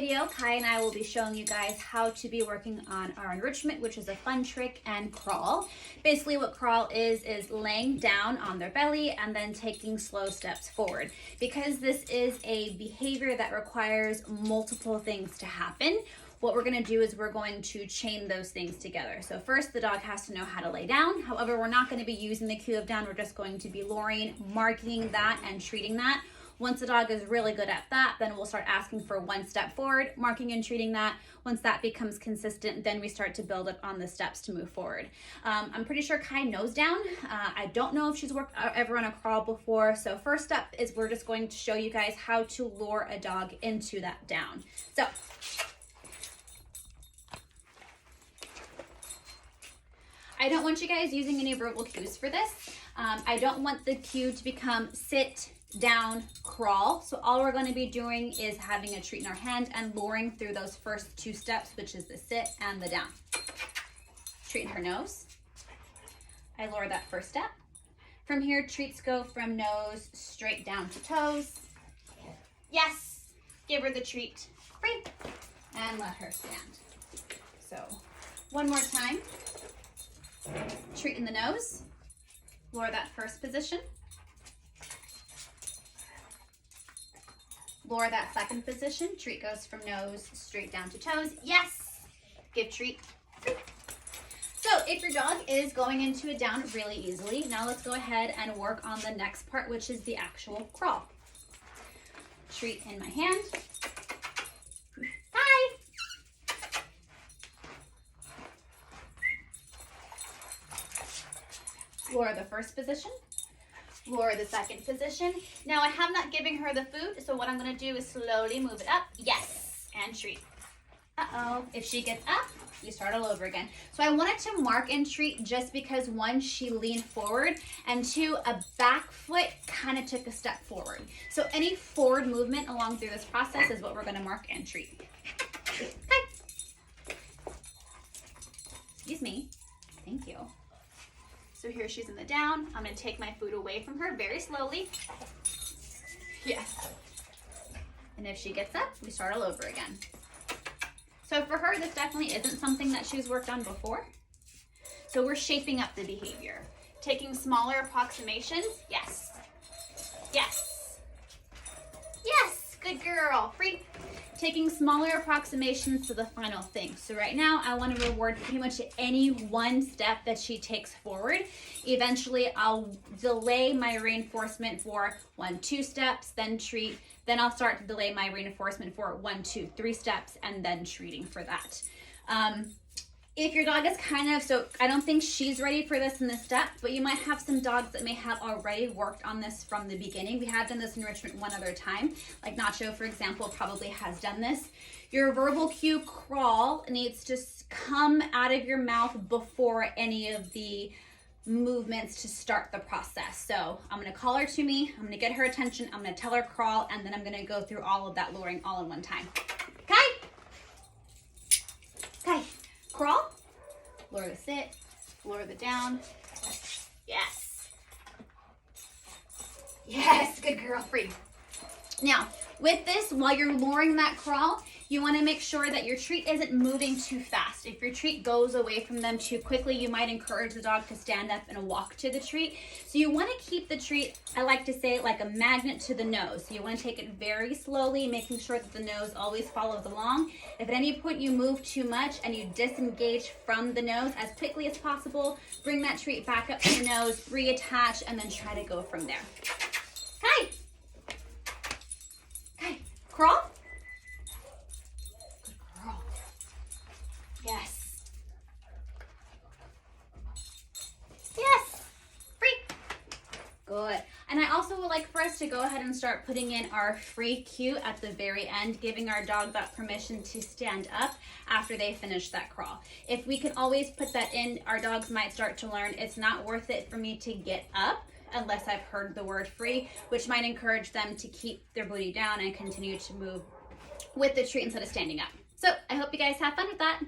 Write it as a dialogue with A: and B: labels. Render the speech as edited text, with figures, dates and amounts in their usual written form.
A: video, Kai and I will be showing you guys how to be working on our enrichment, which is a fun trick, and crawl. Basically what crawl is laying down on their belly and then taking slow steps forward. Because this is a behavior that requires multiple things to happen, what we're gonna do is we're going to chain those things together. So first, the dog has to know how to lay down. However, we're not gonna be using the cue of down. We're just going to be luring, marking that, and treating that. Once the dog is really good at that, then we'll start asking for one step forward, marking and treating that. Once that becomes consistent, then we start to build up on the steps to move forward. I'm pretty sure Kai knows down. I don't know if she's worked ever on a crawl before. So first step is we're just going to show you guys how to lure a dog into that down. So, I don't want you guys using any verbal cues for this. I don't want the cue to become sit, down, crawl. So all we're going to be doing is having a treat in our hand and luring through those first two steps, which is the sit and the down. Treat in her nose. I lure that first step. From here, treats go from nose straight down to toes. Yes. Give her the treat. Free. And let her stand. So one more time. Treat in the nose. Lure that first position. Lure that second position. Treat goes from nose straight down to toes. Yes! Give treat. So if your dog is going into a down really easily, now let's go ahead and work on the next part, which is the actual crawl. Treat in my hand. Hi! Lure the first position. Lure the second position. Now I have not given her the food, so what I'm going to do is slowly move it up. Yes, and treat. Uh-oh. If she gets up, we start all over again. So I wanted to mark and treat just because one, she leaned forward, and two, a back foot kind of took a step forward. So any forward movement along through this process is what we're going to mark and treat. Okay. Excuse me. Thank you. So here she's in the down. I'm gonna take my food away from her very slowly. Yes. And if she gets up, we start all over again. So for her, this definitely isn't something that she's worked on before. So we're shaping up the behavior. Taking smaller approximations. Yes. Yes. Yes, good girl. Free. Taking smaller approximations to the final thing. So right now, I want to reward pretty much any one step that she takes forward. Eventually, I'll delay my reinforcement for 1, 2 steps, then treat. Then I'll start to delay my reinforcement for 1, 2, 3 steps, and then treating for that. If your dog is so I don't think she's ready for this in this step, but you might have some dogs that may have already worked on this from the beginning. We have done this enrichment one other time. Like Nacho, for example, probably has done this. Your verbal cue crawl needs to come out of your mouth before any of the movements to start the process. So I'm going to call her to me. I'm going to get her attention. I'm going to tell her crawl, and then I'm going to go through all of that luring all in one time. Okay? Okay. Crawl, lure the sit, lure the down. Yes. Yes, good girl, free. Now, with this, while you're luring that crawl, you want to make sure that your treat isn't moving too fast. If your treat goes away from them too quickly, you might encourage the dog to stand up and walk to the treat. So you want to keep the treat, I like to say, like a magnet to the nose. So you want to take it very slowly, making sure that the nose always follows along. If at any point you move too much and you disengage from the nose, as quickly as possible, bring that treat back up to the nose, reattach, and then try to go from there. Okay. Okay. Crawl. Yes. Yes. Free. Good. And I also would like for us to go ahead and start putting in our free cue at the very end, giving our dog that permission to stand up after they finish that crawl. If we can always put that in, our dogs might start to learn it's not worth it for me to get up unless I've heard the word free, which might encourage them to keep their booty down and continue to move with the treat instead of standing up. So I hope you guys have fun with that.